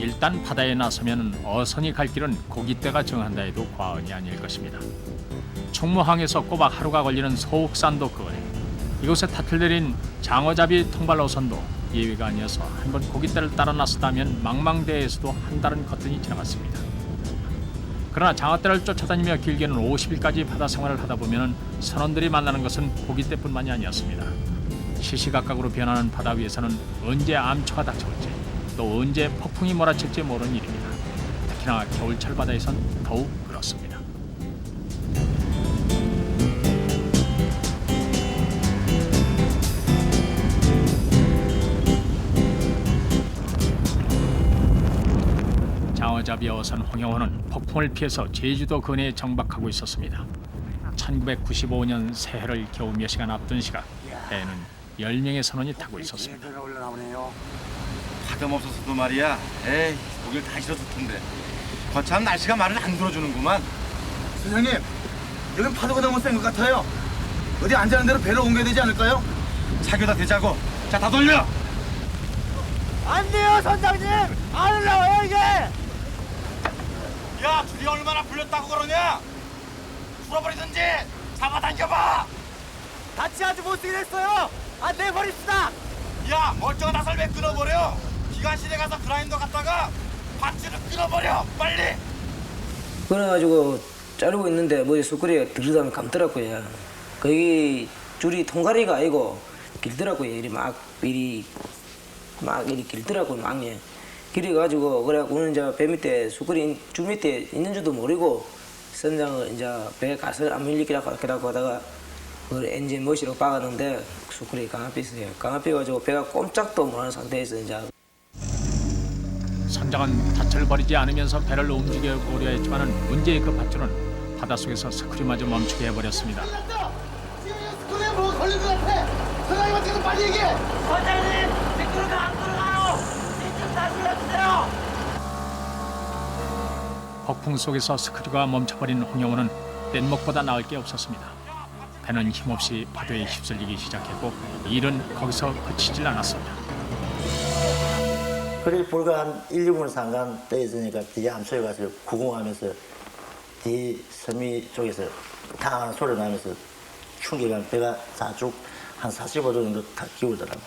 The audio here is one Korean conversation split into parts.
일단 바다에 나서면 어선이 갈 길은 고깃대가 정한다 해도 과언이 아닐 것입니다. 총무항에서 꼬박 하루가 걸리는 소옥산도 그거래. 이곳에 탓을 내린 장어잡이 통발 어선도 예외가 아니어서 한번 고깃대를 따라 나섰다면 망망대해에서도 한 달은 거뜬히 지나갔습니다. 그러나 장어떼를 쫓아다니며 길게는 50일까지 바다 생활을 하다 보면 선원들이 만나는 것은 고깃대뿐만이 아니었습니다. 시시각각으로 변하는 바다 위에서는 언제 암초가 닥쳐올지 또 언제 폭풍이 몰아칠지 모르는 일입니다. 특히나 겨울철 바다에선 더욱 그렇습니다. 장어잡이 어선 홍영호는 폭풍을 피해서 제주도 근해에 정박하고 있었습니다. 1995년 새해를 겨우 몇 시간 앞둔 시각 배에는 10명의 선원이 타고 있었습니다. 파도 없어서도 말이야. 에이, 고기를 다 실었을 텐데. 거참 날씨가 말을 안 들어주는구만. 선생님, 여긴 파도가 너무 센 것 같아요. 어디 앉아는 대로 배를 옮겨야 되지 않을까요? 차교다 대자고. 자, 다 돌려. 안 돼요, 선장님! 안 올라와요, 이게! 야, 둘이 얼마나 불렸다고 그러냐? 풀어버리든지 잡아당겨봐. 같이 아주 못 쓰게 됐어요! 안 내버립시다! 야, 멀쩡한 나설 왜 끊어버려? 기관실에 가서 그라인더 갖다가 밧줄을 끊어버려. 빨리. 그래가지고 자르고 있는데 머리 숟가락이 들어가면 감더라고요. 거기 줄이 통가리가 아니고 길더라고요. 이리 길더라고요. 막에 길어가지고 그래갖고 오늘 이제 배 밑에 숟가락이 줄 밑에 있는 줄도 모르고 선장을 이제 배 가서 안 밀리기라고 하다가 그 엔진 머시로 박았는데 숟가락이 강압했어요. 강압해가지고 배가 꼼짝도 못하는 상태에서 이제. 선장은 닻을 버리지 않으면서 배를 움직여 보려 했지만 문제의 그 밧줄은 바닷속에서 스크류마저 멈추게 해버렸습니다. 지금 스크류에 뭐가 걸린 것 같아. 선생님한테 좀 빨리 얘기해. 선장님! 미끄러가 안 들어가요! 이좀 다시 해주세요! 폭풍 속에서 스크류가 멈춰버린 홍영호는 뗏목보다 나을 게 없었습니다. 배는 힘없이 파도에 휩쓸리기 시작했고 일은 거기서 그치질 않았습니다. 그래 불과 한 1, 2분 상간 떠있으니까 뒤에 암초에 가서 구공하면서 뒤 섬이 쪽에서 탕 소리 나면서 충격을 배가 자쭉 한 45도 정도 다 기울더라고요.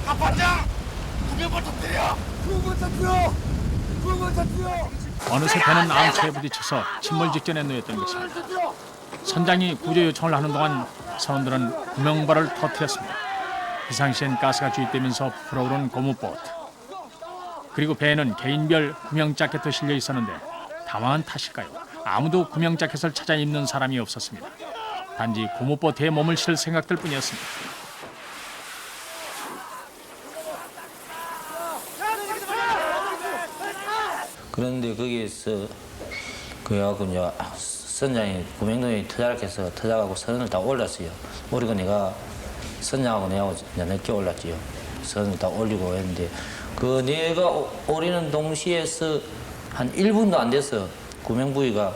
갑반장, 구명벌 터뜨려. 어느새 배는 암초에 부딪혀서 침몰 직전에 놓였던 것입니다. 선장이 구조 요청을 하는 동안 선원들은 구명발을 터뜨렸습니다. 비상시엔 가스가 주입되면서 불어오른 고무보트. 그리고 배에는 개인별 구명 자켓도 실려 있었는데 당황한 탓일까요? 아무도 구명 자켓을 찾아 입는 사람이 없었습니다. 단지 고무보트에 몸을 실을 생각들 뿐이었습니다. 그런데 거기에서 그래갖고 이제 선장이 구명동에 터작해서 터작하고 선을 다 올랐어요. 그리고 내가 선장하고 내하고 이제 늦게 올랐지요. 선을 다 올리고 했는데 그 내가 오리는 동시에서 한 1분도 안 돼서 구명 부위가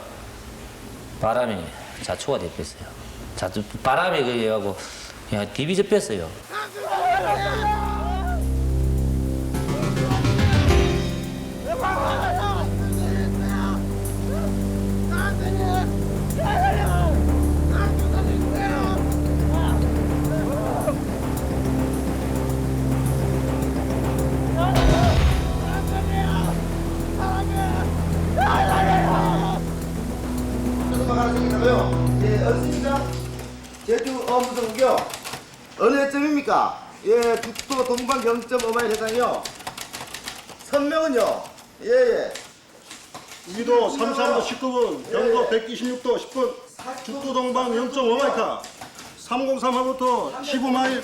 바람에 자초가 됐겠어요. 바람에 그게 하고 그냥 디비져 뺐어요. 예, 어디입니까? 제주 어무동구요. 어느 해점입니까? 예, 국도 동방 0.5마일 해상이요. 선명은요? 예. 위도 33도 19분, 경도 126도 10분, 죽도 동방 0.5마일카, 303하부터 15마일,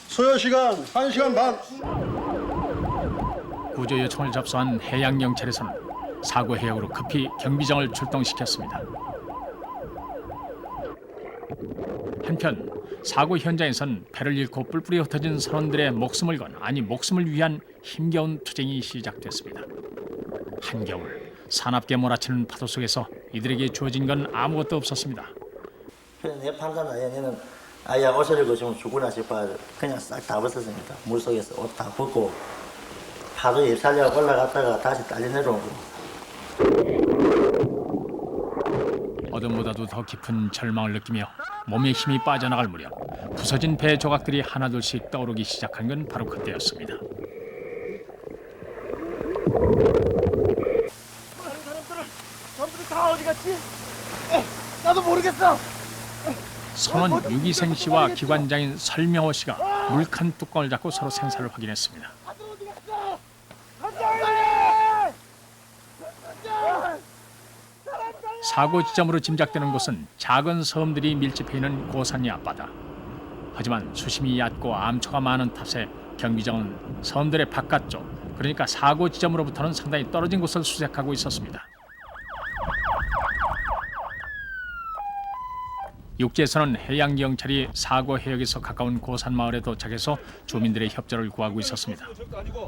소요 시간 1시간 반. 구조 요청을 접수한 해양경찰에서는 사고 해역으로 급히 경비정을 출동시켰습니다. 한편 사고 현장에선 배를 잃고 뿔뿔이 흩어진 선원들의 목숨을 건 목숨을 위한 힘겨운 투쟁이 시작됐습니다. 한겨울 사납게 몰아치는 파도 속에서 이들에게 주어진 건 아무것도 없었습니다. 내 판단은 얘는 아야 옷을 입고 지금 죽구나 싶어 그냥 싹 다 벗었습니다. 물속에서 옷 다 벗고 파도 입살려가 올라갔다가 다시 딸려 내려오고. 어둠보다도 더 깊은 절망을 느끼며 몸에 힘이 빠져나갈 무렵 부서진 배 조각들이 하나둘씩 떠오르기 시작한 건 바로 그때였습니다. 전부 다 어디 갔지? 나도 모르겠어. 선원 유기생 씨와 기관장인 설명호 씨가 물칸 뚜껑을 잡고 서로 생사를 확인했습니다. 다들 어디 갔어? 선장님! 사고 지점으로 짐작되는 곳은 작은 섬들이 밀집해 있는 고산리 앞바다. 하지만 수심이 얕고 암초가 많은 탓에 경비정은 섬들의 바깥쪽, 그러니까 사고 지점으로부터는 상당히 떨어진 곳을 수색하고 있었습니다. 육지에서는 해양경찰이 사고 해역에서 가까운 고산 마을에 도착해서 주민들의 협조를 구하고 있었습니다.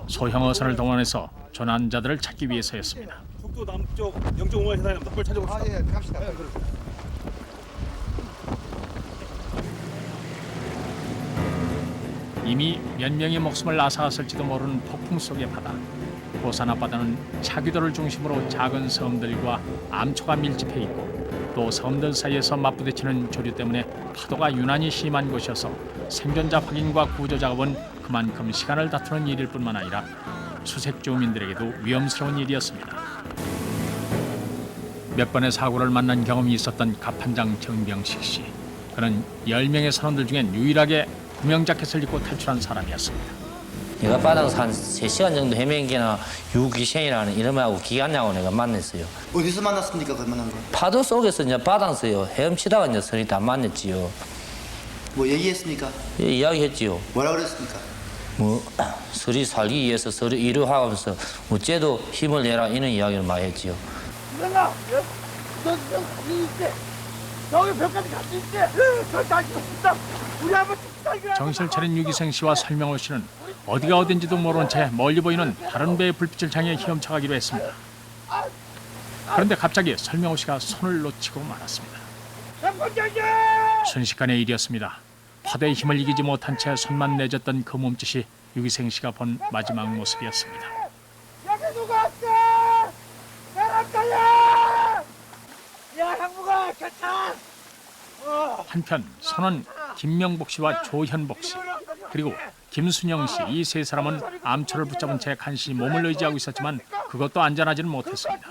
소형 어선을 동원해서 조난자들을 찾기 위해서였습니다. 북도 남쪽 0.5마일 해당하는 덕을 찾아봅시다. 이미 몇 명의 목숨을 앗아갔을지도 모르는 폭풍 속의 바다. 고산 앞바다는 차기도를 중심으로 작은 섬들과 암초가 밀집해 있고 또 섬들 사이에서 맞부딪히는 조류 때문에 파도가 유난히 심한 곳이어서 생존자 확인과 구조 작업은 그만큼 시간을 다투는 일일 뿐만 아니라 수색 주민들에게도 위험스러운 일이었습니다. 몇 번의 사고를 만난 경험이 있었던 갑판장 정병식 씨. 그는 10명의 선원들 중엔 유일하게 구명 자켓을 입고 탈출한 사람이었습니다. 내가 바다에서 한 3시간 정도 헤맨기나 유기생이라는 이름하고 기관장하고 내가 만났어요. 어디서 만났습니까? 그 만난 거? 파도 속에서 이제 바다에서요. 헤엄치다가 이제 서리 다 만났지요. 뭐 얘기했습니까? 예, 이야기했지요. 뭐라 그랬습니까? 뭐 서리 살기 위해서 서리 이루하면서 어째도 힘을 내라 이런 이야기를 많이 했지요. 누나, 너 가만히 있지? 저기 벽까지 같이 있지? 저 다시 있다. 우리 한번 정신을 차린 유기생 씨와 설명호 씨는 어디가 어딘지도 모른 채 멀리 보이는 다른 배의 불빛을 향해 헤엄쳐가기로 했습니다. 그런데 갑자기 설명호 씨가 손을 놓치고 말았습니다. 순식간의 일이었습니다. 파도의 힘을 이기지 못한 채 손만 내줬던 그 몸짓이 유기생 씨가 본 마지막 모습이었습니다. 여기 누가 왔어? 나랑 달려! 야, 형부가 괜찮아? 한편 선원 김명복 씨와 조현복 씨 그리고 김순영 씨 이 세 사람은 암초를 붙잡은 채 간신히 몸을 의지하고 있었지만 그것도 안전하지는 못했습니다.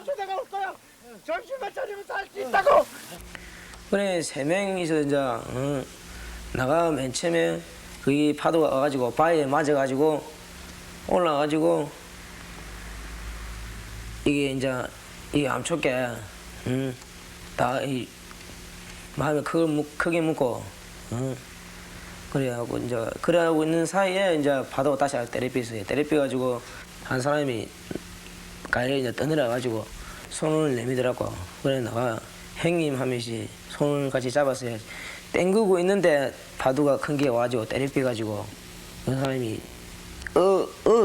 정신만 차리면 살 수 있다고! 그래 3명이서 이제 나가 맨 처음에 거기 파도가 와가지고 바위에 맞아가지고 올라가지고 이게 이제 이 암초께 다 이 마음에 크게 묻고 그래하고 이제 그래하고 있는 사이에 이제 파도가 다시 때려삐었어요. 때려삐가지고 한 사람이 가에 이제 떠내려가지고 손을 내미더라고. 그래 나가 형님 하면서 손을 같이 잡았어요. 땡기고 있는데 파도가 큰 게 와가지고 때려삐가지고 그 사람이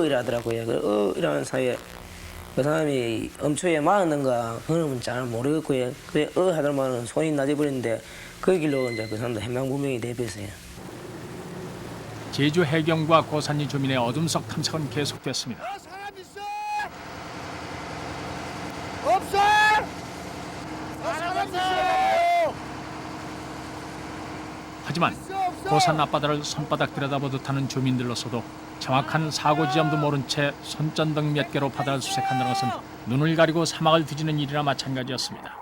이라더라고요. 이라는 사이에 그 사람이 엄초에 맞았는가 그놈은 잘 모르겠고요. 그래 하더만은 손이 나져버렸는데 그 길로 이제 그 사람도 해명분명히 대피했어요. 제주 해경과 고산리 주민의 어둠 속 탐색은 계속됐습니다. 사람 있어! 없어! 사람 있어! 하지만 고산 앞바다를 손바닥 들여다보듯 하는 주민들로서도 정확한 사고 지점도 모른 채 손전등 몇 개로 바다를 수색한다는 것은 눈을 가리고 사막을 뒤지는 일이나 마찬가지였습니다.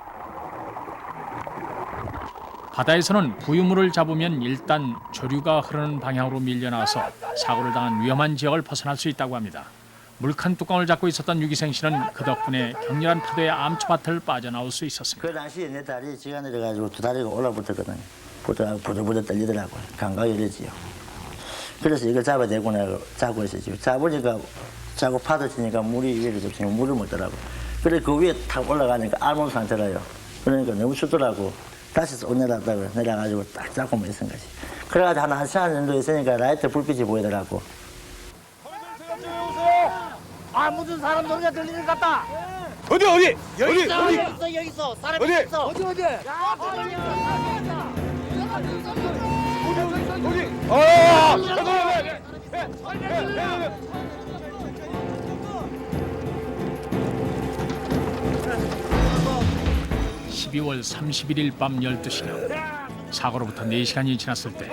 바다에서는 부유물을 잡으면 일단 조류가 흐르는 방향으로 밀려나와서 사고를 당한 위험한 지역을 벗어날 수 있다고 합니다. 물칸 뚜껑을 잡고 있었던 유기생 씨는 그 덕분에 격렬한 파도의 암초밭을 빠져나올 수 있었습니다. 그 당시에 내 다리 지가 내려가지고 두 다리가 올라붙었거든요. 부들부들 떨리더라고요. 감각이 이러지요. 그래서 이걸 잡아야 되구나 잡고 있었죠. 잡으니까 자꾸 파도 치니까 물이 위로 덮치면 물을 먹더라고요. 그래 그 위에 탁 올라가니까 알몸 상태라요. 그러니까 너무 춥더라고. 다시 올려놨다고 내려가지고 딱 잡고만 있은 거지. 그래가지고 한 시간 정도 있으니까 라이트 불빛이 보이더라고. 아, 무슨 사람 소리가 들리는 것 같다! 어디? 여기 있어! 사람 어디? 있어! 어디? 야, 여기 있어! 12월 31일 밤 12시경 사고로부터 4시간이 지났을 때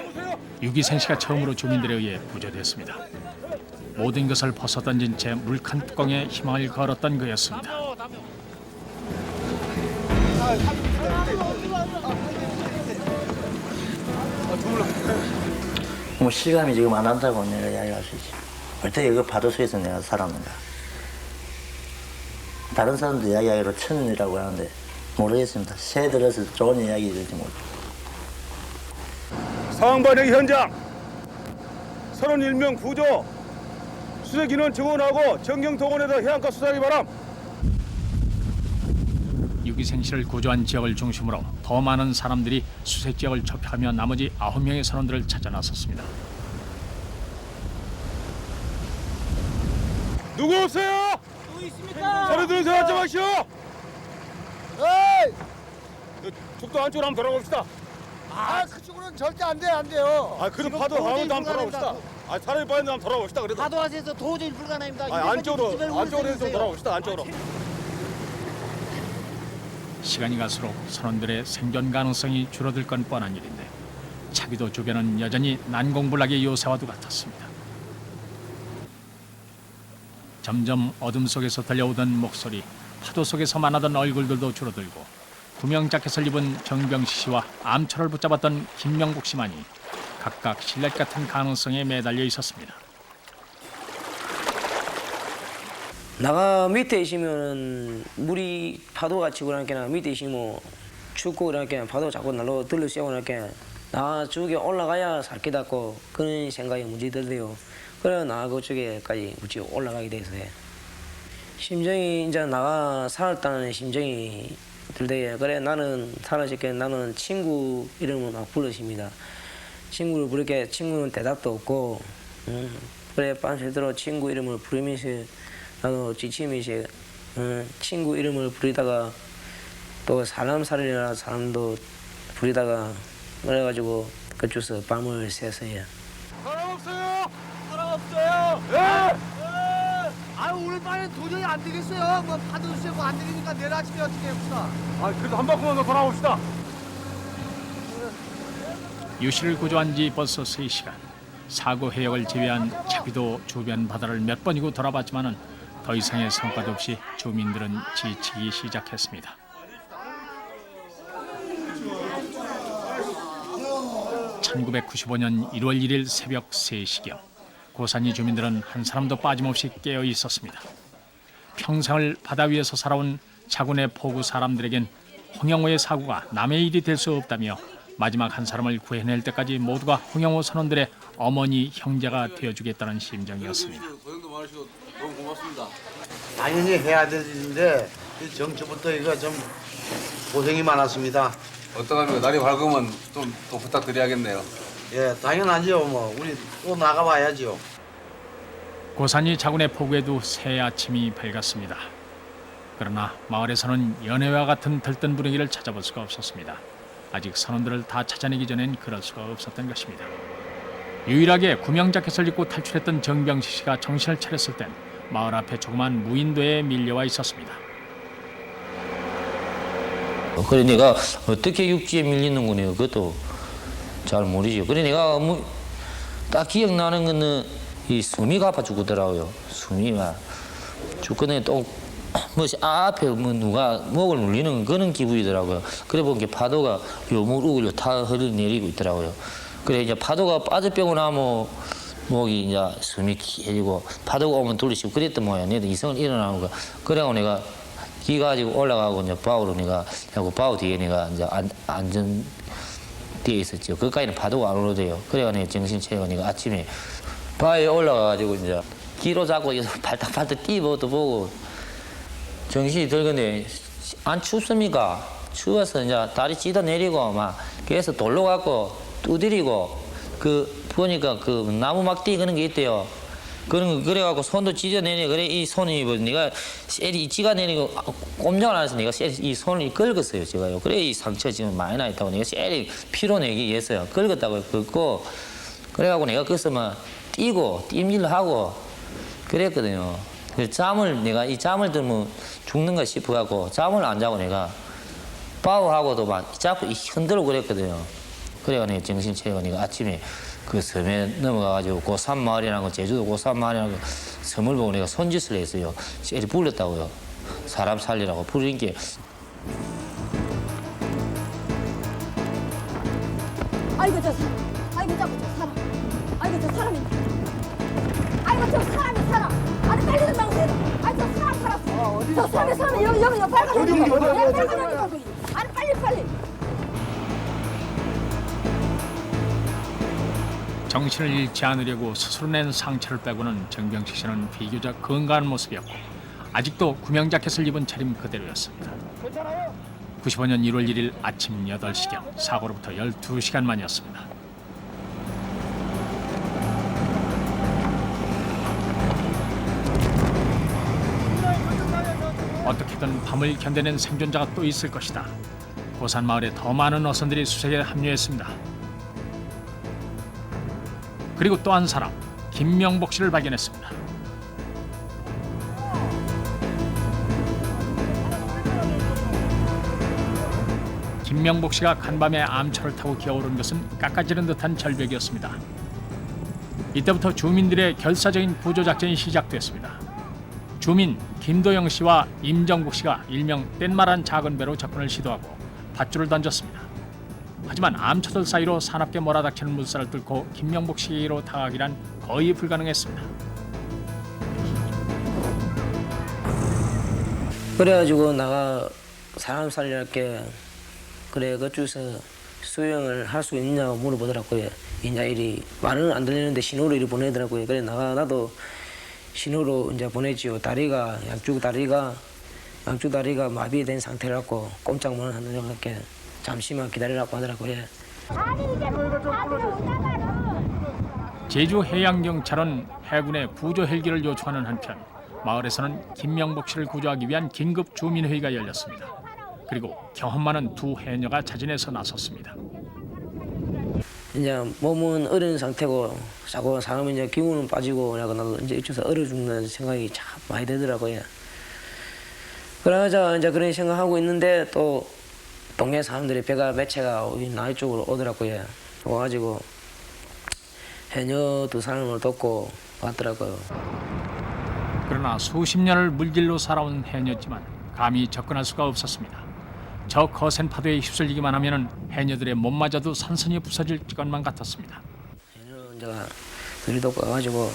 유기생 씨가 처음으로 주민들에 의해 구조됐습니다. 모든 것을 벗어던진 채 물칸 뚜껑에 희망을 걸었던 그였습니다. 뭐 실감이 지금 안 난다고 내가 이야기할 수 있지. 어때 이거 파도 속에서 내가 살았는가. 다른 사람들 이야기하기로 천년이라고 하는데 모르겠습니다. 새해 들어서 좋은 이야기 될지 모르겠어요. 상황 반영 현장 31명 구조 수색인원 증원하고 정경동원에다 해안가 수사하기 바람. 유기생 씨를 구조한 지역을 중심으로 더 많은 사람들이 수색 지역을 좁혀가며 나머지 9명의 선원들을 찾아 나섰습니다. 누구 없어요? 누구 있습니까? 소리 들은 소리 하지 마시오. 에이! 속도 안쪽으로 한번 돌아봅시다. 아, 그쪽으로는 절대 안 돼요. 아, 그래도 파도 강원도 한번 돌아봅시다. 아, 사람이 빠졌는데 한번 돌아봅시다. 그래도. 파도 하세서 도저히 불가능합니다. 아, 안쪽으로 해서 좀 돌아봅시다. 안쪽으로. 시간이 갈수록 선원들의 생존 가능성이 줄어들 건 뻔한 일인데 차비도 주변은 여전히 난공불락의 요새와도 같았습니다. 점점 어둠 속에서 들려오던 목소리, 파도 속에서 만나던 얼굴들도 줄어들고 구명 자켓을 입은 정병식 씨와 암초를 붙잡았던 김명국 씨만이 각각 실력 같은 가능성에 매달려 있었습니다. 나가 밑에 있으면 물이 파도가 치고 나니까 밑에 있으면 춥고 그러니까 파도 자꾸 날로 들러 쐬고 나니까 나 저기 올라가야 살 깨닫고 그런 생각이 문제 들대요. 그래 나 그쪽에까지 우찌 올라가게 돼서 심정이 이제 나가 살았다는 심정이 들대요. 그래 나는 살았을게 나는 친구 이름을 막 불러십니다. 친구를 부르게 친구는 대답도 없고 그래 밤새도록 친구 이름을 부르면서 나도 지치면서 친구 이름을 부르다가 또 사람 살리라 사람도 부르다가 그래가지고 그쪽에서 밤을 새서요. 사람 없어요. 사람 없어요. 예. 아유, 오늘 밤엔 도저히 안 되겠어요. 뭐 파도 쐬고 안 되니까 내일 아침에 어떻게 해봅시다. 아, 그래도 한 바퀴만 더 돌아봅시다. 유 씨를 구조한 지 벌써 3시간. 사고 해역을 제외한 차비도 주변 바다를 몇 번이고 돌아봤지만은 더 이상의 성과도 없이 주민들은 지치기 시작했습니다. (1995년 1월 1일) 새벽 3시경 고산리 주민들은 한 사람도 빠짐없이 깨어 있었습니다. 평생을 바다 위에서 살아온 자군의 포구 사람들에겐 홍영호의 사고가 남의 일이 될 수 없다며 마지막 한 사람을 구해낼 때까지 모두가 홍영호 선원들의 어머니 형제가 되어주겠다는 심정이었습니다. 고생도 많으시고 너무 고맙습니다. 당연히 해야 될 일인데 정초부터 이거 좀 고생이 많았습니다. 어떡하면 날이 밝으면 좀 더 부탁드려야겠네요. 예, 당연하죠. 뭐 우리 또 나가봐야죠. 고산리 자군의 포구에도 새 아침이 밝았습니다. 그러나 마을에서는 연애와 같은 들뜬 분위기를 찾아볼 수가 없었습니다. 아직 선원들을 다 찾아내기 전엔 그럴 수가 없었던 것입니다. 유일하게 구명 자켓을 입고 탈출했던 정병식 씨가 정신을 차렸을 땐 마을 앞에 조그만 무인도에 밀려와 있었습니다. 그래 내가 어떻게 육지에 밀리는 거냐 그것도 잘 모르죠. 그래 내가 딱 기억나는 거는 이 수미가 아파 죽더라고요. 수미가 죽거든요. 또 뭐지 앞에 뭐 누가 목을 눌리는 그런 기분이더라고요. 그래 보니까 파도가 요 무릎을 다 흘러내리고 있더라고요. 그래 이제 파도가 빠져빼고 나면 목이 이제 숨이 길고 파도가 오면 돌리시고 그랬던 모양. 내가 이성을 일어나는 거. 그래고 내가 기 가지고 올라가고 이제 바우로 내가 하고 바우 뒤에 내가 이제 안전 뒤에 있었죠. 그까지는 파도가 안 오르대요. 그래가 내가 정신 차리고 내가 아침에 바위에 올라가가지고 이제 기로 잡고 발딱발딱 뛰어도 보고 정신이 들건데 안 춥습니까? 추워서 이제 다리 찢어 내리고 막 그래서 돌로 갖고 두드리고 그 보니까 그 나무 막대 그런 게 있대요. 그런 거 그래갖고 손도 찢어 내리 그래 이 손이 뭐 내가 셀이 찌가 내리고 꼼짝을 안 해서 내가 셀 이 손을 긁었어요 제가요. 그래 이 상처 지금 많이 나 있다고 내가 셀이 피로 내기 위해서요. 긁었다고 긁고 그래갖고 내가 거기서 막 뛰고 뜀질하고 그랬거든요. 그 잠을 내가 이 잠을 들면 죽는가 싶어갖고 잠을 안 자고 내가 빠우하고도 막 자꾸 흔들고 그랬거든요. 그래가지고 정신체육원이가 아침에 그 섬에 넘어가가지고 고산마을이라는 거, 제주도 고산마을이라는 거 섬을 보고 내가 손짓을 했어요. 셀이 불렸다고요. 사람 살리라고 부르니까. 아이고 저 사람, 아이고 저 사람, 아이고 저 사람이, 아이고 저 사람이 사람. 아니 빨리 좀 나오세요. 아이고 저 사람 살았어. 저 사람이 여기 빨간 옷 입고, 빨간 옷 입고. 아니 빨리. 정신을 잃지 않으려고 스스로 낸 상처를 빼고는 정병식 씨는 비교적 건강한 모습이었고 아직도 구명 자켓을 입은 차림 그대로였습니다. 95년 1월 1일 아침 8시경 사고로부터 12시간 만이었습니다. 어떻게든 밤을 견뎌낸 생존자가 또 있을 것이다. 고산마을에 더 많은 어선들이 수색에 합류했습니다. 그리고 또 한 사람, 김명복 씨를 발견했습니다. 김명복 씨가 간밤에 암초를 타고 기어오른 것은 깎아지른 듯한 절벽이었습니다. 이때부터 주민들의 결사적인 구조작전이 시작됐습니다. 주민 김도영 씨와 임정국 씨가 일명 뗀말한 작은 배로 접근을 시도하고 밧줄을 던졌습니다. 하지만 암초들 사이로 사납게 몰아닥치는 물살을 뚫고 김명복 씨로 다가가기란 거의 불가능했습니다. 그래가지고 나가 사람 살려할게 그래 그쪽에서 수영을 할 수 있냐고 물어보더라고요. 이제 이리 말은 안 들리는데 신호로 이리 보내더라고요. 그래 나도 신호로 이제 보내지요. 양쪽 다리가 마비된 상태라고 꼼짝 못 하는 게 잠시만 기다리라고 하더라고요. 제주 해양경찰은 해군에 구조 헬기를 요청하는 한편 마을에서는 김명복 씨를 구조하기 위한 긴급 주민회의가 열렸습니다. 그리고 경험 많은 두 해녀가 자진해서 나섰습니다. 이제 몸은 어린 상태고 자꾸 사람은 이제 기운은 빠지고 나도 이제 이쪽에서 얼어 죽는 생각이 참 많이 들더라고요. 그러자 이제 그런 생각하고 있는데 또 동네 사람들이 배가 매체가 나이 쪽으로 오더라고요. 와가지고 해녀 두 사람을 돕고 왔더라고요. 그러나 수십 년을 물길로 살아온 해녀지만 감히 접근할 수가 없었습니다. 저 거센 파도에 휩쓸리기만 하면 해녀들의 몸마저도 산산이 부서질 것만 같았습니다. 해녀 이제 들이덮고 와가지고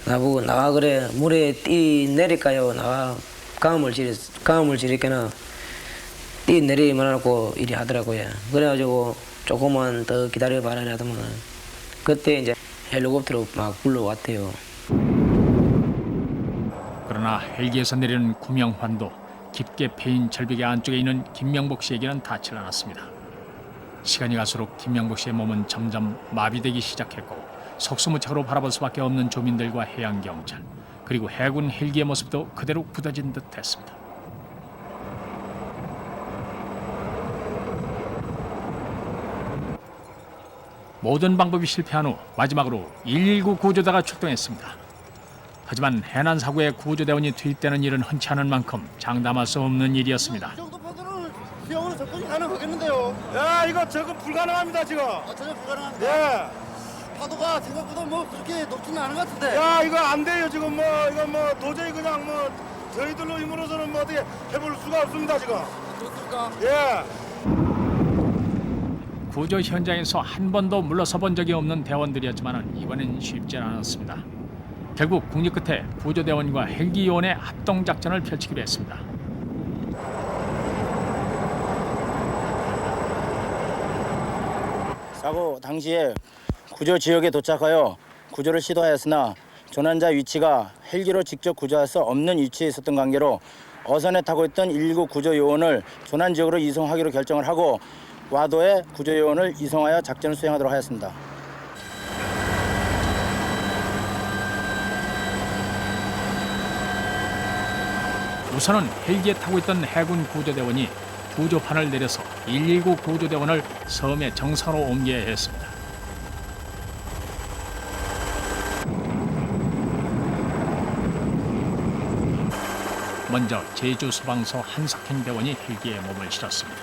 나보고 나와 그래 물에 뛰 내릴까요? 나와 감을 지르니까 뛰 내리만 하고 이리 하더라고요. 그래가지고 조금만 더 기다려봐라 하더만 그때 이제 헬리콥터로 막 불러왔대요. 그러나 헬기에서 내리는 구명환도 깊게 패인 절벽의 안쪽에 있는 김명복 씨에게는 닿지 않았습니다. 시간이 갈수록 김명복 씨의 몸은 점점 마비되기 시작했고 속수무책으로 바라볼 수밖에 없는 주민들과 해양경찰 그리고 해군 헬기의 모습도 그대로 굳어진 듯했습니다. 모든 방법이 실패한 후 마지막으로 119 구조대가 출동했습니다. 하지만 해난 사고에 구조대원이 투입되는 일은 흔치 않은 만큼 장담할 수 없는 일이었습니다. 이 정도 파도는 수영으로 접근이 가능하겠는데요. 야 이거 저거 불가능합니다 지금. 전혀 불가능합니다. 예. 파도가 생각보다 뭐 그렇게 높지는 않은 것 같은데. 야 이거 안 돼요 지금 이거 도저히 그냥 저희들로 힘으로서는 어떻게 해볼 수가 없습니다 지금. 그렇습니까? 예. 구조 현장에서 한 번도 물러서 본 적이 없는 대원들이었지만 이번엔 쉽지 않았습니다. 결국 국립 끝에 구조대원과 헬기요원의 합동작전을 펼치기로 했습니다. 사고 당시에 구조 지역에 도착하여 구조를 시도하였으나 조난자 위치가 헬기로 직접 구조할 수 없는 위치에 있었던 관계로 어선에 타고 있던 119 구조 요원을 조난 지역으로 이송하기로 결정을 하고 와도에 구조 요원을 이송하여 작전을 수행하도록 하였습니다. 우선은 헬기에 타고 있던 해군 구조대원이 구조판을 내려서 119 구조대원을 섬의 정상으로 옮겨야 했습니다. 먼저 제주 소방서 한석행 대원이 헬기에 몸을 실었습니다.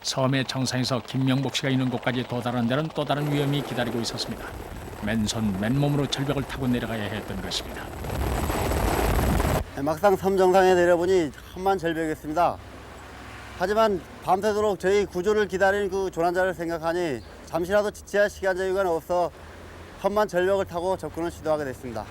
섬의 정상에서 김명복 씨가 있는 곳까지 도달한 데는 또 다른 위험이 기다리고 있었습니다. 맨손 맨몸으로 절벽을 타고 내려가야 했던 것입니다. 막상 섬 정상에 내려보니 험만절벽이었습니다. 하지만 밤새도록 저희 구조를 기다리는 그 조난자를 생각하니 잠시라도 지체할 시간 여유가 없어 험한 절벽을 타고 접근을 시도하게 됐습니다.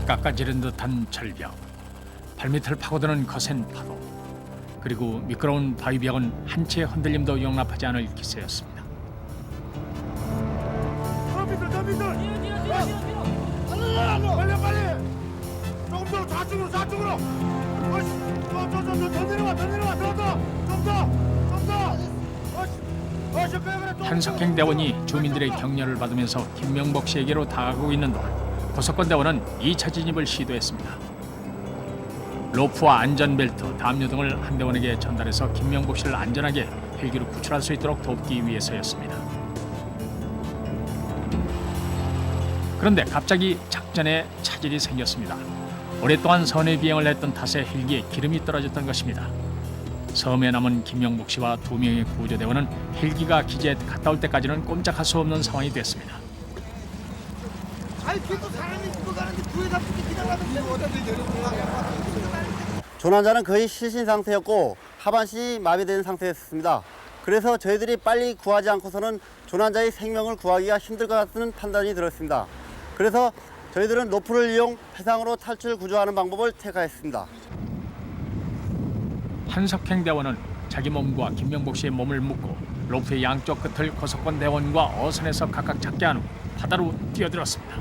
깎아지른 듯한 절벽, 발밑을 파고드는 거센 파도, 그리고 미끄러운 바위벽은 한 채의 흔들림도 용납하지 않을 기세였습니다. 빨리! 조금 더 좌측으로! 한석행 대원이 주민들의 격려를 받으면서 김명복 씨에게로 다가가고 있는 동안 고석권 대원은 2차 진입을 시도했습니다. 로프와 안전벨트, 담요 등을 한 대원에게 전달해서 김명복 씨를 안전하게 헬기로 구출할 수 있도록 돕기 위해서였습니다. 그런데 갑자기 작전에 차질이 생겼습니다. 오랫동안 선의 비행을 했던 탓에 헬기에 기름이 떨어졌던 것입니다. 섬에 남은 김명복 씨와 2명의 구조대원은 헬기가 기지에 갔다 올 때까지는 꼼짝할 수 없는 상황이 됐습니다. 조난자는 거의 실신 상태였고 하반신이 마비된 상태였습니다. 그래서 저희들이 빨리 구하지 않고서는 조난자의 생명을 구하기가 힘들 것 같은 판단이 들었습니다. 그래서 저희들은 로프를 이용 해상으로 탈출 구조하는 방법을 택하였습니다. 한석행 대원은 자기 몸과 김명복 씨의 몸을 묶고 로프의 양쪽 끝을 고석권 대원과 어선에서 각각 잡게 한 후 바다로 뛰어들었습니다.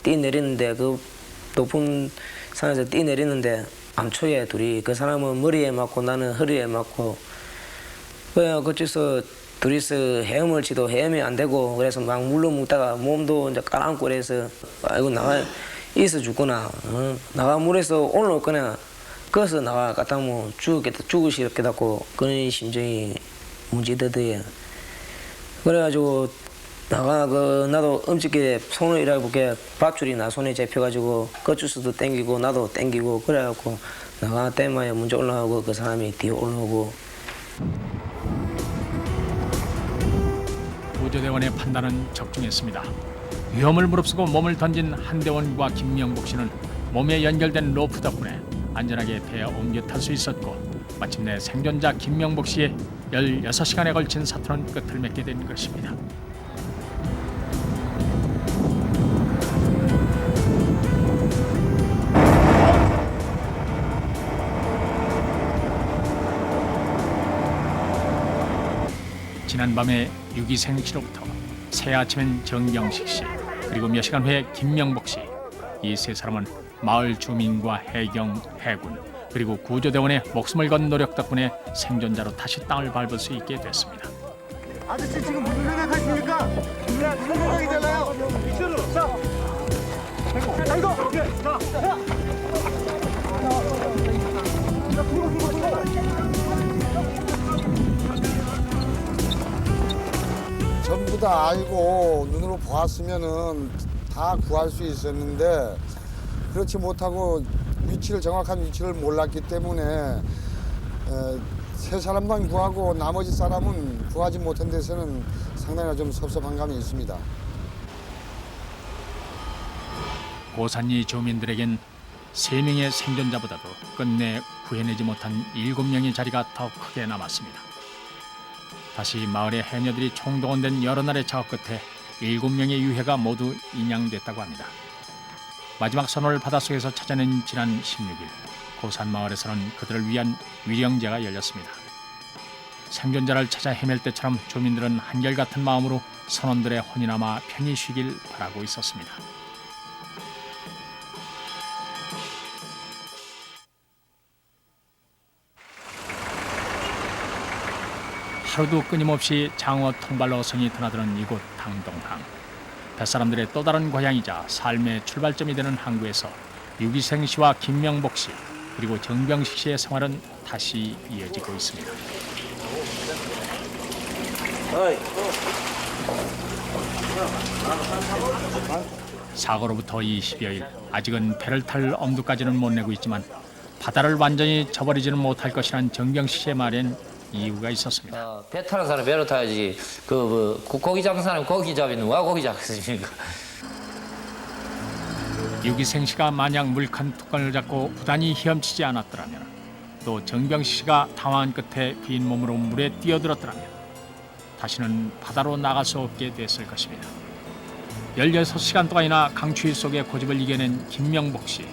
뛰내리는데 그 높은 산에서 뛰내리는데 암초에 둘이 그 사람은 머리에 맞고 나는 허리에 맞고 그냥 그쪽에서 둘이서 헤엄을 치도 헤엄이 안 되고 그래서 막 물로 묵다가 몸도 이제 깔아앉고 그래서 아이고 나가 있어 죽구나 나가 물에서 올라올 거나 거기서 나가 갖다 뭐 죽으시겠다고 그런 심정이 문제되더요. 그래가지고 나가 나도 엄직하게 손을 이래볼게 밧줄이 나 손에 잡혀가지고 거주스도 땡기고 나도 땡기고 그래갖고 나가 때마에 먼저 올라가고 그 사람이 뒤에 올라오고. 구조대원의 판단은 적중했습니다. 위험을 무릅쓰고 몸을 던진 한대원과 김명복 씨는 몸에 연결된 로프 덕분에 안전하게 배에 옮겨 탈 수 있었고 마침내 생존자 김명복 씨의 16시간에 걸친 사투는 끝을 맺게 된 것입니다. 지난밤에 유기생 씨로부터 새아침엔 정경식 씨 그리고 몇 시간 후에 김명복 씨 이 세 사람은 마을 주민과 해경, 해군 그리고 구조대원의 목숨을 건 노력 덕분에 생존자로 다시 땅을 밟을 수 있게 됐습니다. 아저씨 지금 무슨 생각하십니까? 무슨 생각이잖아요. 미션으로 자. 아이고. 오케이. 자. 전부 다 알고 눈으로 보았으면은 다 구할 수 있었는데 그렇지 못하고 정확한 위치를 몰랐기 때문에 세 사람만 구하고 나머지 사람은 구하지 못한 데서는 상당히 좀 섭섭한 감이 있습니다. 고산리 주민들에겐 3명의 생존자보다도 끝내 구해내지 못한 7명의 자리가 더 크게 남았습니다. 다시 마을의 해녀들이 총동원된 여러 날의 작업 끝에 7명의 유해가 모두 인양됐다고 합니다. 마지막 선호를 바닷속에서 찾아낸 지난 16일 고산 마을에서는 그들을 위한 위령제가 열렸습니다. 생존자를 찾아 헤맬 때처럼 주민들은 한결같은 마음으로 선원들의 혼이 남아 편히 쉬길 바라고 있었습니다. 하루도 끊임없이 장어 통발 어선이 드나드는 이곳 당동항. 뱃사람들의 또 다른 고향이자 삶의 출발점이 되는 항구에서 유기생 씨와 김명복 씨 그리고 정병식 씨의 생활은 다시 이어지고 있습니다. 사고로부터 20여일, 아직은 배를 탈 엄두까지는 못 내고 있지만 바다를 완전히 저버리지는 못할 것이란 정병식 씨의 말엔 이유가 있었습니다. 배 타는 사람 배로 타야지. 고기 잡는 사람 고기 잡이 누가 고기 잡겠습니까? 유기생 씨가 만약 물칸 뚜껑을 잡고 부단히 헤엄치지 않았더라면, 또 정병식 씨가 당황한 끝에 빈 몸으로 물에 뛰어들었더라면 다시는 바다로 나갈 수 없게 됐을 것입니다. 16시간 동안이나 강추위 속에 고집을 이겨낸 김명복 씨,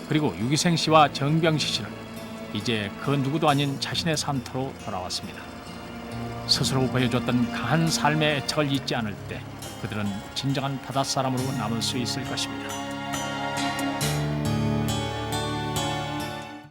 그리고 유기생 씨와 정병식 씨는 이제 그 누구도 아닌 자신의 산터로 돌아왔습니다. 스스로 보여줬던 강한 삶의 애착을 잊지 않을 때 그들은 진정한 바닷사람으로 남을 수 있을 것입니다.